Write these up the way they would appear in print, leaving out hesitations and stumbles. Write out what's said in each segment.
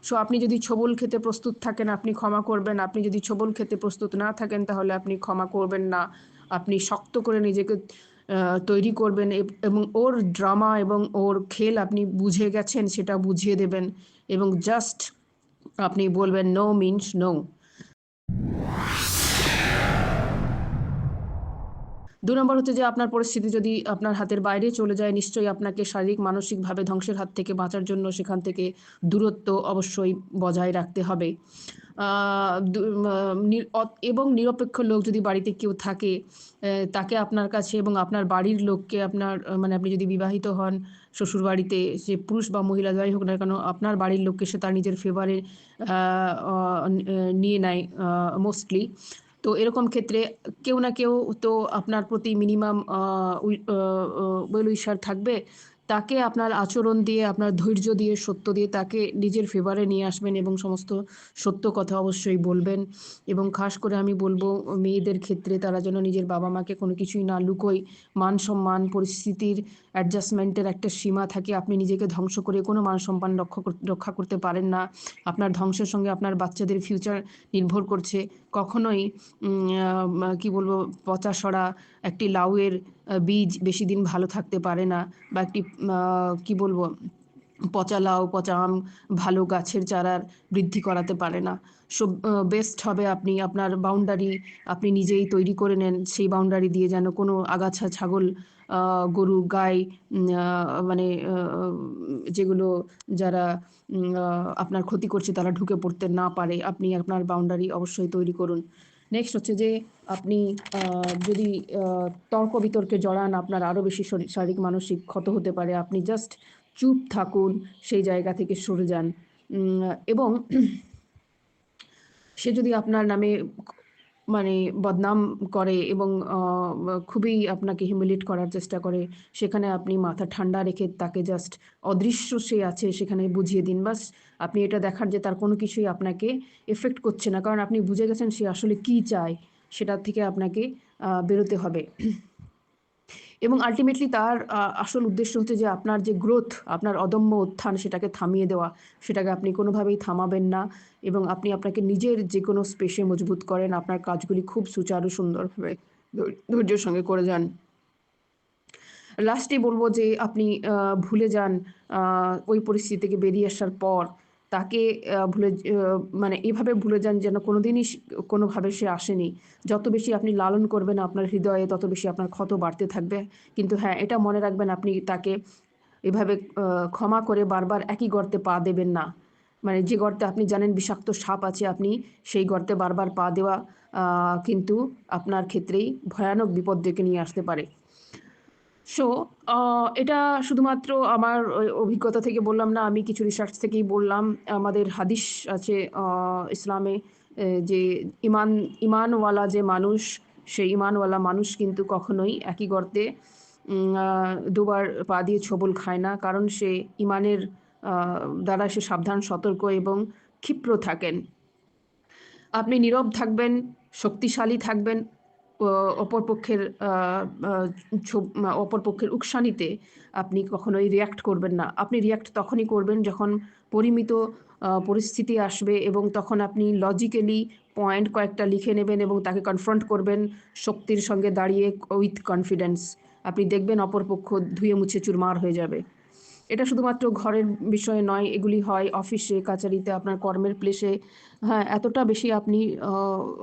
So আপনি যদি ছবল খেতে প্রস্তুত থাকেন আপনি ক্ষমা করবেন, আপনি যদি ছবল খেতে প্রস্তুত না থাকেন তাহলে আপনি ক্ষমা করবেন না। আপনি শক্ত করে নিজেকে তৈরি করবেন এবং ওর ড্রামা এবং ওর খেল আপনি বুঝে গেছেন সেটা বুঝিয়ে দেবেন এবং জাস্ট আপনি বলবেন নো মিনস নো। ২ নম্বর হচ্ছে যে আপনার পরিস্থিতি যদি আপনার হাতের বাইরে চলে যায় নিশ্চয়ই আপনাকে শারীরিক মানসিকভাবে ধ্বংসের হাত থেকে বাঁচার জন্য সেখান থেকে দূরত্ব অবশ্যই বজায় রাখতে হবে। আ দু মা নি অত এবং নিরপেক্ষ লোক যদি বাড়িতে কেউ থাকে তাকে আপনার কাছে এবং আপনার বাড়ির লোককে আপনার মানে আপনি যদি বিবাহিত হন শ্বশুরবাড়িতে সে পুরুষ বা মহিলা যাই হোক না কেন আপনার বাড়ির লোককে সে তার নিজের ফেভারে আ অ নিয়ে নেয় মোস্টলি। তো এরকম ক্ষেত্রে কেউ না কেউ তো আপনার প্রতি মিনিমাম ওয়েল উইশার থাকবে। তাকে আপনার আচরণ দিয়ে, আপনার ধৈর্য দিয়ে, সত্য দিয়ে তাকে নিজের ফেভারে নিয়ে আসবেন এবং সমস্ত সত্য কথা অবশ্যই বলবেন এবং খাস করে আমি বলব মেয়েদের ক্ষেত্রে তারা যেন নিজের বাবা-মাকে কোনো কিছুই না লুকোয়। মান-সম্মান, পরিস্থিতির অ্যাডজাস্টমেন্টের একটা সীমা থাকে। আপনি নিজেকে ধ্বংস করে কোনো মান-সম্মান রক্ষা করতে পারেন না। আপনার ধ্বংসের সঙ্গে আপনার বাচ্চাদের ফিউচার নির্ভর করছে। কখনোই কি বলবো পচাসড়া একটি লাউয়ের বীজ বেশিদিন ভালো থাকতে পারে না বা একটি কি বলবো পচা লাউ, পচা আম ভালো গাছের চারার বৃদ্ধি করাতে পারে না। সো বেস্ট হবে আপনি আপনার বাউন্ডারি আপনি নিজেই তৈরি করে নেন। সেই বাউন্ডারি দিয়ে যেন কোনো আগাছা, ছাগল, গরু, গাই মানে যেগুলো যারা আপনার ক্ষতি করছে তারা ঢুকে পড়তে না পারে। আপনি আপনার বাউন্ডারি অবশ্যই তৈরি করুন। নেক্সট হচ্ছে যে আপনি যদি তর্ক-বিতর্কে জড়ান আপনার আরও বেশি শারীরিক মানসিক ক্ষত হতে পারে। আপনি জাস্ট চুপ থাকুন, সেই জায়গা থেকে সরে যান। এবং সে যদি আপনার নামে মানে বদনাম করে এবং খুবই আপনাকে হিউমিলিয়েট করার চেষ্টা করে, সেখানে আপনি মাথা ঠান্ডা রেখে তাকে জাস্ট অদৃশ্য সে আছে সেখানে বুঝিয়ে দিন। বাস আপনি এটা দেখার যে তার কোনো কিছুই আপনাকে এফেক্ট করছে না। কারণ আপনি বুঝে গেছেন সে আসলে কী চায়, সেটার থেকে আপনাকে বেরোতে হবে। এবং আল্টিমেটলি তার আসল উদ্দেশ্য হচ্ছে যে আপনার যে গ্রোথ, আপনার অদম্য উত্থান সেটাকে থামিয়ে দেওয়া। সেটাকে আপনি কোনোভাবেই থামাবেন না এবং আপনি আপনাকে নিজের যে কোনো স্পেসে মজবুত করেন। আপনার কাজগুলি খুব সুচারু সুন্দরভাবে ধৈর্যের সঙ্গে করে যান। লাস্টে বলব যে আপনি ভুলে যান ওই পরিস্থিতি থেকে বেরিয়ে আসার পর তাকে মানে এভাবে ভুলে যান যেন কোনোদিনই কোনোভাবে সে আসেনি। যত বেশি আপনি লালন করবেন আপনার হৃদয়ে তত বেশি আপনার ক্ষত বাড়তে থাকবে। কিন্তু হ্যাঁ, এটা মনে রাখবেন আপনি তাকে এভাবে ক্ষমা করে বারবার একই গর্তে পা দেবেন না। মানে যে গর্তে আপনি জানেন বিষাক্ত সাপ আছে আপনি সেই গর্তে বারবার পা দেওয়া কিন্তু আপনার ক্ষেত্রেই ভয়ানক বিপদ ডেকে নিয়ে আসতে পারে। সো এটা শুধুমাত্র আমার অভিজ্ঞতা থেকে বললাম না, আমি কিছু রিসার্চ থেকেই বললাম। আমাদের হাদিস আছে ইসলামে যে ইমান ইমানওয়ালা যে মানুষ, সেই ইমানওয়ালা মানুষ কিন্তু কখনোই একই গর্তে ২ বার পা দিয়ে ছোবল খায় না। কারণ সে ইমানের আ দ্বারা সে সাবধান, সতর্ক এবং ক্ষিপ্র থাকেন। আপনি নীরব থাকবেন, শক্তিশালী থাকবেন। অ অপরপক্ষের আ আ অপরপক্ষের উকসানিতে আপনি কখনোই রিঅ্যাক্ট করবেন না। আপনি রিঅ্যাক্ট তখনই করবেন যখন পরিমিত পরিস্থিতি আসবে এবং তখন আপনি লজিক্যালি পয়েন্ট কয়েকটা লিখে নেবেন এবং তাকে কনফ্রন্ট করবেন শক্তির সঙ্গে দাঁড়িয়ে উইথ কনফিডেন্স। আপনি দেখবেন অপরপক্ষ ধুয়ে মুছে চুরমার হয়ে যাবে। এটা শুধুমাত্র ঘরের বিষয় নয়, এগুলি হয় অফিসে, কাচারিতে, আপনার কর্মের প্লেসে। হ্যাঁ, এতটা বেশি আপনি অ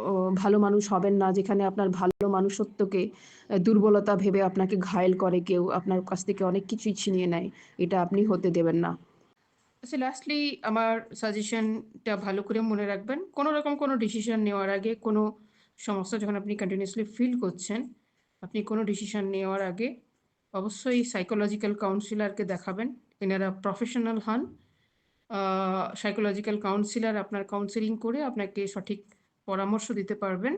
অ ভালো মানুষ হবেন না যেখানে আপনার ভালো মানুষত্বকে দুর্বলতা ভেবে আপনাকে ঘায়েল করে কেউ, আপনার কাছ থেকে অনেক কিছুই ছিনিয়ে নেয়। এটা আপনি হতে দেবেন না। আচ্ছা, লাস্টলি আমার সাজেশনটা ভালো করে মনে রাখবেন। কোনো রকম কোনো ডিসিশন নেওয়ার আগে, কোনো সমস্যা যখন আপনি কন্টিনিউয়াসলি ফিল করছেন, আপনি কোনো ডিসিশন নেওয়ার আগে অবশ্যই সাইকোলজিক্যাল কাউন্সিলরকে দেখাবেন। এনারা প্রফেশনাল হন। সাইকোলজিক্যাল কাউন্সিলর আপনার কাউন্সেলিং করে আপনাকে সঠিক পরামর্শ দিতে পারবেন।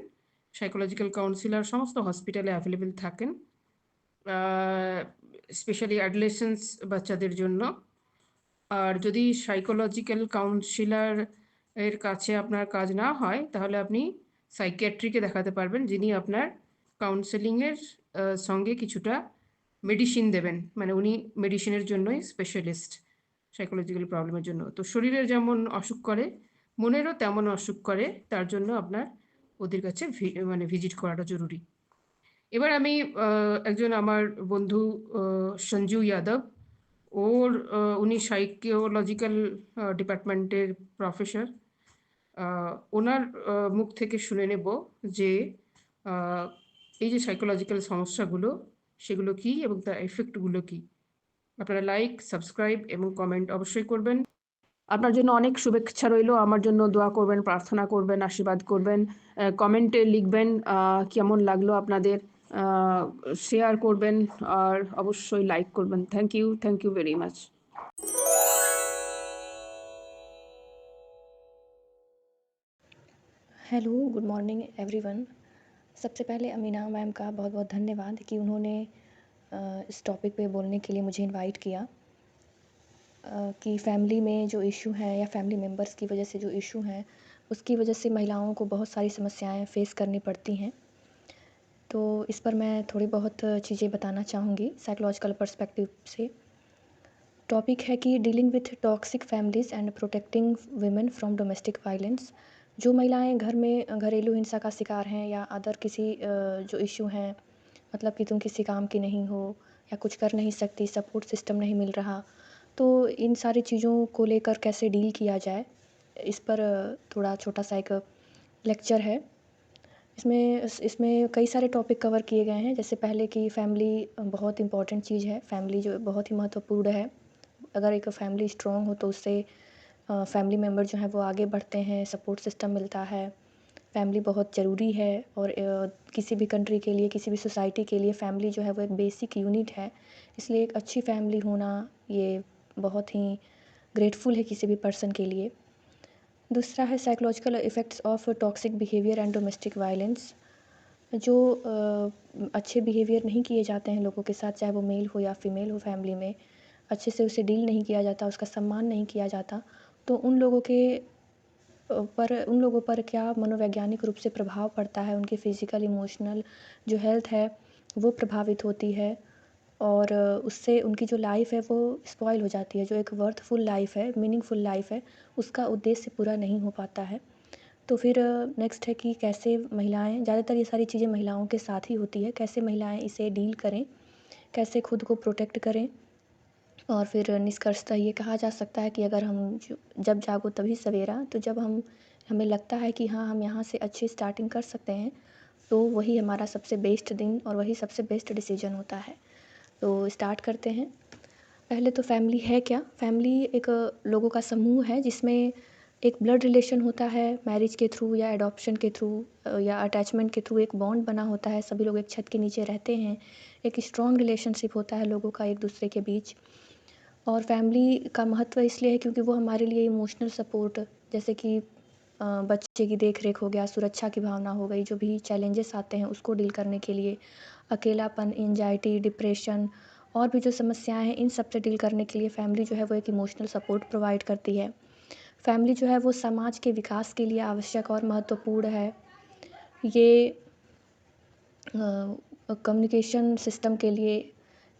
সাইকোলজিক্যাল কাউন্সিলর সমস্ত হসপিটালে অ্যাভেলেবল থাকেন। স্পেশালি অ্যাডোলেসেন্স বাচ্চাদের জন্য। আর যদি সাইকোলজিক্যাল কাউন্সিলর এর কাছে আপনার কাজ না হয় তাহলে আপনি সাইকিয়াট্রিকে দেখাতে পারবেন, যিনি আপনার কাউন্সেলিংয়ের সঙ্গে কিছুটা মেডিসিন দেবেন। মানে উনি মেডিসিনের জন্যই স্পেশালিস্ট। সাইকোলজিক্যাল প্রবলেমের জন্য। তো শরীরের যেমন অসুখ করে, মনেরও তেমন অসুখ করে। তার জন্য আপনার ওদের কাছে মানে ভিজিট করাটা জরুরি। এবার আমি একজন আমার বন্ধু সঞ্জু যাদব, উনি সাইকোলজিক্যাল ডিপার্টমেন্টের প্রফেসর। ওনার মুখ থেকে শুনে নেব যে আহ, এই যে সাইকোলজিক্যাল সমস্যাগুলো সেগুলো কী এবং তার এফেক্টগুলো কী। আপনারা লাইক, সাবস্ক্রাইব এবং কমেন্ট অবশ্যই করবেন। আপনার জন্য অনেক শুভেচ্ছা রইলো। আমার জন্য দোয়া করবেন, প্রার্থনা করবেন, আশীর্বাদ করবেন। কমেন্টে লিখবেন কেমন লাগলো আপনাদের, শেয়ার করবেন আর অবশ্যই লাইক করবেন। Thank you very much. Hello, good morning everyone. सबसे पहले अमीना मैम का बहुत बहुत धन्यवाद कि उन्होंने इस टॉपिक पे बोलने के लिए मुझे इनवाइट किया। कि फैमिली में जो इशू हैं या फैमिली मेम्बर्स की वजह से जो इशू हैं उसकी वजह से महिलाओं को बहुत सारी समस्याएं फेस करनी पड़ती हैं। तो इस पर मैं थोड़ी बहुत चीज़ें बताना चाहूँगी साइकोलॉजिकल पर्सपेक्टिव से। टॉपिक है कि dealing with toxic families and protecting women from domestic violence. जो महिलाएं घर में घरेलू हिंसा का शिकार हैं या अदर किसी जो इशू हैं, मतलब कि तुम किसी काम की नहीं हो या कुछ कर नहीं सकती, सपोर्ट सिस्टम नहीं मिल रहा, तो इन सारी चीज़ों को लेकर कैसे डील किया जाए, इस पर थोड़ा छोटा सा एक लेक्चर है। इसमें कई सारे टॉपिक कवर किए गए हैं। जैसे पहले कि फैमिली बहुत इम्पॉर्टेंट चीज़ है, फैमिली जो बहुत ही महत्वपूर्ण है। अगर एक फैमिली स्ट्रॉन्ग हो तो उससे फैमिली मेम्बर जो हैं वो आगे बढ़ते हैं, सपोर्ट सिस्टम मिलता है। फैमिली बहुत ज़रूरी है और किसी भी कंट्री के लिए, किसी भी सोसाइटी के लिए फ़ैमिली जो है वो एक बेसिक यूनिट है। इसलिए एक अच्छी फैमिली होना ये बहुत ही ग्रेटफुल है किसी भी पर्सन के लिए। दूसरा है psychological effects of toxic behaviour and domestic violence. जो अच्छे बिहेवियर नहीं किए जाते हैं लोगों के साथ, चाहे वो मेल हो या फीमेल हो फैमिली में, अच्छे से उसे डील नहीं किया जाता, उसका सम्मान नहीं किया जाता, तो उन लोगों पर क्या मनोवैज्ञानिक रूप से प्रभाव पड़ता है, उनकी फ़िज़िकल, इमोशनल जो हेल्थ है वो प्रभावित होती है और उससे उनकी जो लाइफ़ है वो स्पॉइल हो जाती है। जो एक वर्थफुल लाइफ़ है, मीनिंगफुल लाइफ़ है, उसका उद्देश्य पूरा नहीं हो पाता है। तो फिर नेक्स्ट है कि कैसे महिलाएं, ज़्यादातर ये सारी चीज़ें महिलाओं के साथ ही होती है, कैसे महिलाएं इसे डील करें, कैसे खुद को प्रोटेक्ट करें। और फिर निष्कर्षतः ये कहा जा सकता है कि अगर हम जब जागो तभी सवेरा, तो जब हमें लगता है कि हाँ हम यहाँ से अच्छी स्टार्टिंग कर सकते हैं, तो वही हमारा सबसे बेस्ट दिन और वही सबसे बेस्ट डिसीजन होता है। तो स्टार्ट करते हैं। पहले तो फैमिली है क्या? फैमिली एक लोगों का समूह है जिसमें एक ब्लड रिलेशन होता है, मैरिज के थ्रू या एडॉप्शन के थ्रू या अटैचमेंट के थ्रू एक बॉन्ड बना होता है, सभी लोग एक छत के नीचे रहते हैं, एक स्ट्रॉन्ग रिलेशनशिप होता है लोगों का एक दूसरे के बीच। और फैमिली का महत्व इसलिए है क्योंकि वो हमारे लिए इमोशनल सपोर्ट, जैसे कि बच्चे की देख रेख हो गया, सुरक्षा की भावना हो गई, जो भी चैलेंजेस आते हैं उसको डील करने के लिए, अकेलापन, एंजाइटी, डिप्रेशन और भी जो समस्याएं हैं इन सब से डील करने के लिए फैमिली जो है वो एक इमोशनल सपोर्ट प्रोवाइड करती है। फैमिली जो है वो समाज के विकास के लिए आवश्यक और महत्वपूर्ण है। ये कम्युनिकेशन सिस्टम के लिए,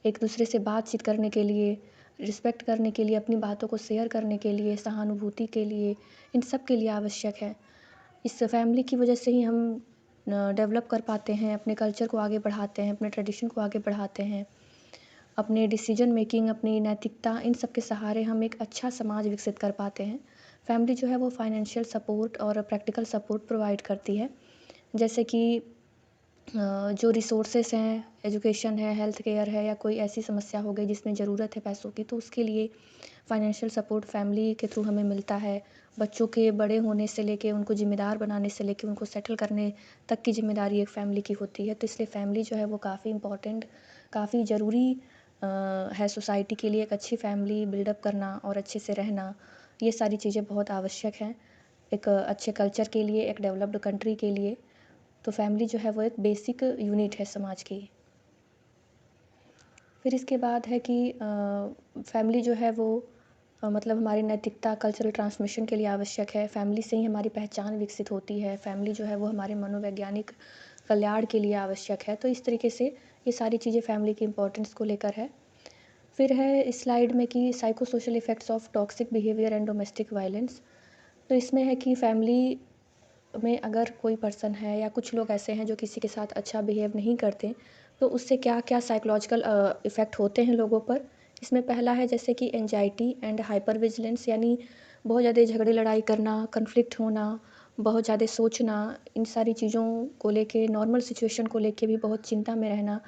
एक दूसरे से बातचीत करने के लिए, रिस्पेक्ट करने के लिए, अपनी बातों को शेयर करने के लिए, सहानुभूति के लिए, इन सब के लिए आवश्यक है। इस फैमिली की वजह से ही हम डेवलप कर पाते हैं, अपने कल्चर को आगे बढ़ाते हैं, अपने ट्रेडिशन को आगे बढ़ाते हैं, अपने डिसीजन मेकिंग, अपनी नैतिकता, इन सब के सहारे हम एक अच्छा समाज विकसित कर पाते हैं। फैमिली जो है वो फाइनेंशियल सपोर्ट और प्रैक्टिकल सपोर्ट प्रोवाइड करती है। जैसे कि जो रिसोर्सेस हैं, एजुकेशन है, हेल्थ केयर है या कोई ऐसी समस्या हो गई जिसमें ज़रूरत है पैसों की, तो उसके लिए फाइनेंशियल सपोर्ट फैमिली के थ्रू हमें मिलता है। बच्चों के बड़े होने से लेके उनको ज़िम्मेदार बनाने से लेके उनको सेटल करने तक की ज़िम्मेदारी एक फ़ैमिली की होती है। तो इसलिए फ़ैमिली जो है वो काफ़ी इम्पोर्टेंट, काफ़ी ज़रूरी है सोसाइटी के लिए। एक अच्छी फ़ैमिली बिल्डअप करना और अच्छे से रहना, ये सारी चीज़ें बहुत आवश्यक हैं एक अच्छे कल्चर के लिए, एक डेवलप्ड कंट्री के लिए। तो फैमिली जो है वो एक बेसिक यूनिट है समाज की। फिर इसके बाद है कि फैमिली जो है वो मतलब हमारी नैतिकता, कल्चरल ट्रांसमिशन के लिए आवश्यक है। फैमिली से ही हमारी पहचान विकसित होती है। फैमिली जो है वो हमारे मनोवैज्ञानिक कल्याण के लिए आवश्यक है। तो इस तरीके से ये सारी चीज़ें फैमिली की इम्पोर्टेंस को लेकर है। फिर है इस स्लाइड में कि psycho social effects of toxic behaviour and domestic violence. तो इसमें है कि फैमिली में अगर कोई पर्सन है या कुछ लोग ऐसे हैं जो किसी के साथ अच्छा बिहेव नहीं करते, तो उससे क्या-क्या साइकोलॉजिकल इफ़ेक्ट होते हैं लोगों पर। इसमें पहला है जैसे कि एंग्जायटी एंड हाइपर विजिलेंस, यानी बहुत ज़्यादा झगड़े लड़ाई करना, कॉन्फ्लिक्ट होना, बहुत ज़्यादा सोचना, इन सारी चीज़ों को लेके, नॉर्मल सिचुएशन को लेके भी बहुत चिंता में रहना।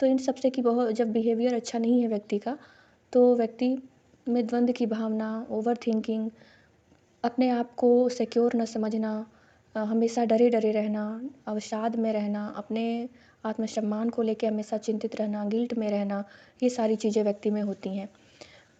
तो इन सब से कि बहुत जब बिहेवियर अच्छा नहीं है व्यक्ति का, तो व्यक्ति में द्वंद की भावना, ओवरथिंकिंग, अपने आप को सिक्योर न समझना, हमेशा डरे-डरे रहना, अवसाद में रहना, अपने आत्मसम्मान को लेके हमेशा चिंतित रहना, गिल्ट में रहना, ये सारी चीज़ें व्यक्ति में होती हैं।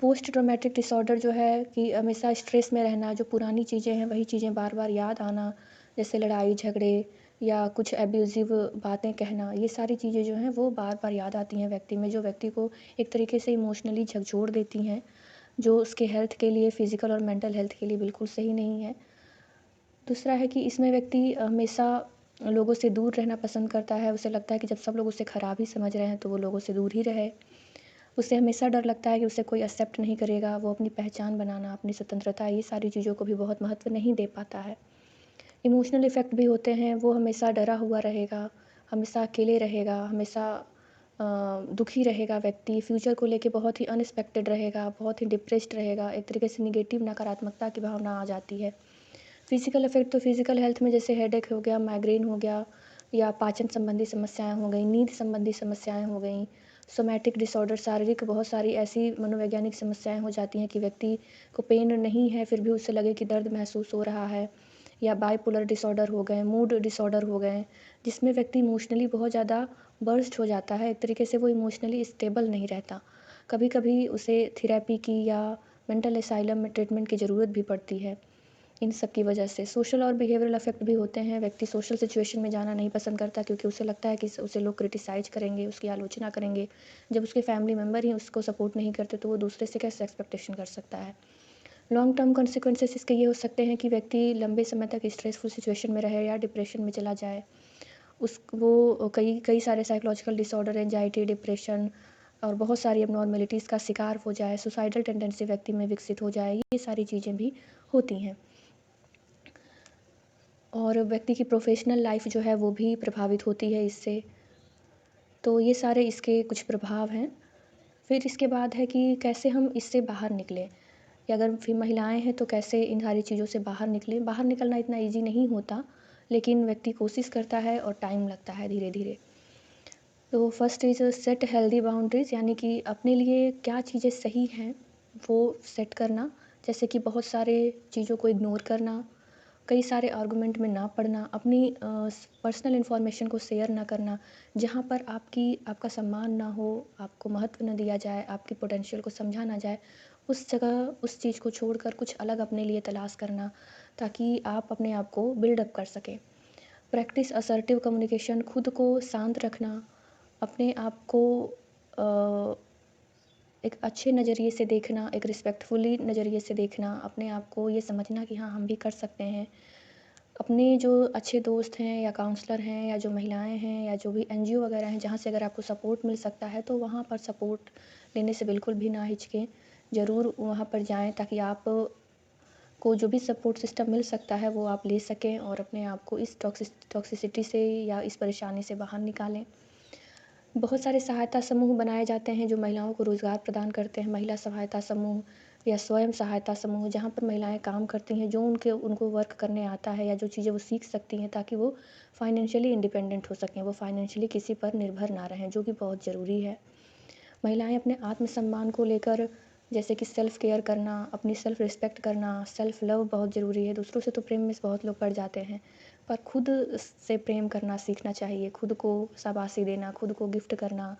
पोस्ट ट्रॉमेटिक डिसऑर्डर जो है कि हमेशा स्ट्रेस में रहना, जो पुरानी चीज़ें हैं वही चीज़ें बार-बार याद आना, जैसे लड़ाई झगड़े या कुछ एब्यूज़िव बातें कहना, ये सारी चीज़ें जो हैं वो बार-बार याद आती हैं व्यक्ति में, जो व्यक्ति को एक तरीके से इमोशनली झकझोर देती हैं, जो उसके हेल्थ के लिए, फ़िज़िकल और मेंटल हेल्थ के लिए बिल्कुल सही नहीं है। दूसरा है कि इसमें व्यक्ति हमेशा लोगों से दूर रहना पसंद करता है, उसे लगता है कि जब सब लोग उसे खराब ही समझ रहे हैं तो वो लोगों से दूर ही रहे। उसे हमेशा डर लगता है कि उसे कोई एक्सेप्ट नहीं करेगा, वो अपनी पहचान बनाना, अपनी स्वतंत्रता, ये सारी चीज़ों को भी बहुत महत्व नहीं दे पाता है। इमोशनल इफ़ेक्ट भी होते हैं, वो हमेशा डरा हुआ रहेगा, हमेशा अकेले रहेगा, हमेशा दुखी रहेगा व्यक्ति, फ्यूचर को लेके बहुत ही अनएक्सपेक्टेड रहेगा, बहुत ही डिप्रेस्ड रहेगा, एक तरीके से नेगेटिव नकारात्मकता की भावना आ जाती है। फिज़िकल इफ़ेक्ट तो फिज़िकल हेल्थ में जैसे हेडेक हो गया, माइग्रेन हो गया या पाचन संबंधी समस्याएँ हो गईं, नींद संबंधी समस्याएँ हो गईं, सोमैटिक डिसऑर्डर, शारीरिक बहुत सारी ऐसी मनोवैज्ञानिक समस्याएँ हो जाती हैं कि व्यक्ति को पेन नहीं है, फिर भी उसे लगे कि दर्द महसूस हो रहा है, या बाइपोलर डिसऑर्डर हो गए, मूड डिसऑर्डर हो गए, जिसमें व्यक्ति इमोशनली बहुत ज़्यादा बर्स्ट हो जाता है, एक तरीके से वो इमोशनली स्टेबल नहीं रहता। कभी-कभी उसे थेरेपी की या मेंटल असाइलम में ट्रीटमेंट की ज़रूरत भी पड़ती है। इन सब की वजह से सोशल और बिहेवियरल इफ़ेक्ट भी होते हैं। व्यक्ति सोशल सिचुएशन में जाना नहीं पसंद करता क्योंकि उसे लगता है कि उसे लोग क्रिटिसाइज़ करेंगे, उसकी आलोचना करेंगे। जब उसके फैमिली मेंबर ही उसको सपोर्ट नहीं करते तो वो दूसरे से कैसे एक्सपेक्टेशन कर सकता है। लॉन्ग टर्म कॉन्सिक्वेंसेस इसके ये हो सकते हैं कि व्यक्ति लंबे समय तक स्ट्रेसफुल सिचुएशन में रहे या डिप्रेशन में चला जाए। वो कई कई सारे साइकोलॉजिकल डिसऑर्डर, एंग्जायटी, डिप्रेशन और बहुत सारी एबनॉर्मलिटीज़ का शिकार हो जाए, सुसाइडल टेंडेंसी व्यक्ति में विकसित हो जाए, ये सारी चीज़ें भी होती हैं। और व्यक्ति की प्रोफ़ेशनल लाइफ़ जो है वो भी प्रभावित होती है इससे। तो ये सारे इसके कुछ प्रभाव हैं। फिर इसके बाद है कि कैसे हम इससे बाहर निकलें, या अगर फिर महिलाएँ हैं तो कैसे इन सारी चीज़ों से बाहर निकलें। बाहर निकलना इतना ईज़ी नहीं होता, लेकिन व्यक्ति कोशिश करता है और टाइम लगता है धीरे-धीरे। तो first is set healthy boundaries, यानी कि अपने लिए क्या चीज़ें सही हैं, वो सेट करना। जैसे कि बहुत सारे चीज़ों को इग्नोर करना, कई सारे आर्गुमेंट में ना पड़ना, अपनी पर्सनल इन्फॉर्मेशन को शेयर ना करना, जहाँ पर आपका सम्मान ना हो, आपको महत्व ना दिया जाए, आपकी पोटेंशियल को समझा ना जाए, उस जगह उस चीज़ को छोड़कर कुछ अलग अपने लिए तलाश करना, ताकि आप अपने आप को बिल्ड अप कर सकें। प्रैक्टिस असर्टिव कम्युनिकेशन, खुद को शांत रखना, अपने आप को अ, एक अच्छे नज़रिए से देखना, एक रिस्पेक्टफुली नज़रिए से देखना, अपने आप को ये समझना कि हाँ, हम भी कर सकते हैं। अपने जो अच्छे दोस्त हैं या काउंसलर हैं या जो महिलाएँ हैं या जो भी एनजीओ वगैरह हैं, जहाँ से अगर आपको सपोर्ट मिल सकता है, तो वहाँ पर सपोर्ट लेने से बिल्कुल भी ना हिचकें। ज़रूर वहाँ पर जाएँ ताकि आप को जो भी सपोर्ट सिस्टम मिल सकता है, वो आप ले सकें और अपने आप को इस टॉक्सिसिटी से या इस परेशानी से बाहर निकालें। बहुत सारे सहायता समूह बनाए जाते हैं जो महिलाओं को रोज़गार प्रदान करते हैं, महिला सहायता समूह या स्वयं सहायता समूह, जहाँ पर महिलाएँ काम करती हैं, जो उनको वर्क करने आता है या जो चीज़ें वो सीख सकती हैं ताकि वो फाइनेंशियली इंडिपेंडेंट हो सकें, वो फाइनेंशियली किसी पर निर्भर ना रहें, जो कि बहुत ज़रूरी है। महिलाएँ अपने आत्मसम्मान को लेकर, जैसे कि सेल्फ केयर करना, अपनी सेल्फ रिस्पेक्ट करना, सेल्फ लव बहुत ज़रूरी है। दूसरों से तो प्रेम में बहुत लोग पड़ जाते हैं, पर खुद से प्रेम करना सीखना चाहिए। खुद को शाबाशी देना, खुद को गिफ्ट करना,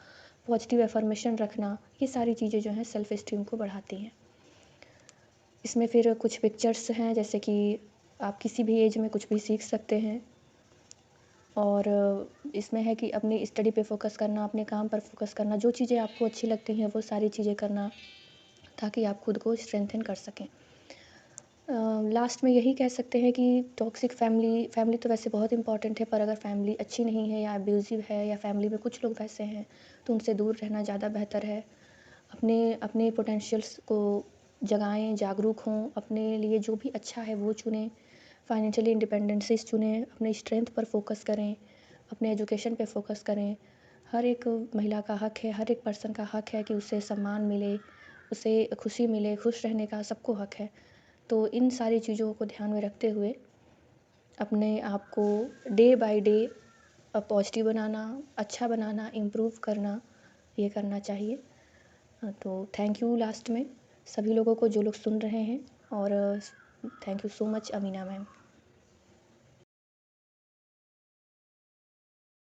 पॉजिटिव अफ़र्मेशन रखना, ये सारी चीज़ें जो हैं सेल्फ एस्टीम को बढ़ाती हैं। इसमें फिर कुछ पिक्चर्स हैं, जैसे कि आप किसी भी एज में कुछ भी सीख सकते हैं। और इसमें है कि अपनी स्टडी पे फ़ोकस करना, अपने काम पर फ़ोकस करना, जो चीज़ें आपको अच्छी लगती हैं वो सारी चीज़ें करना, ताकि आप खुद को स्ट्रेंथन कर सकें। लास्ट में यही कह सकते हैं कि टॉक्सिक फैमिली फैमिली तो वैसे बहुत इंपॉर्टेंट है, पर अगर फैमिली अच्छी नहीं है या अब्यूज़िव है या फैमिली में कुछ लोग वैसे हैं, तो उनसे दूर रहना ज़्यादा बेहतर है। अपने अपने पोटेंशियल्स को जगाएँ, जागरूक हों, अपने लिए जो भी अच्छा है वो चुनें, फाइनेंशियली इंडिपेंडेंसीज़ चुनें, अपने स्ट्रेंथ पर फ़ोकस करें, अपने एजुकेशन पे फ़ोकस करें। हर एक महिला का हक है, हर एक पर्सन का हक है कि उसे सम्मान मिले, उसे खुशी मिले, खुश रहने का सबको हक है। तो इन सारी चीज़ों को ध्यान में रखते हुए अपने आप को डे बाय डे पॉजिटिव बनाना, अच्छा बनाना, इम्प्रूव करना, ये करना चाहिए। तो थैंक यू लास्ट में सभी लोगों को जो लोग सुन रहे हैं, और thank you so much Amina ma'am.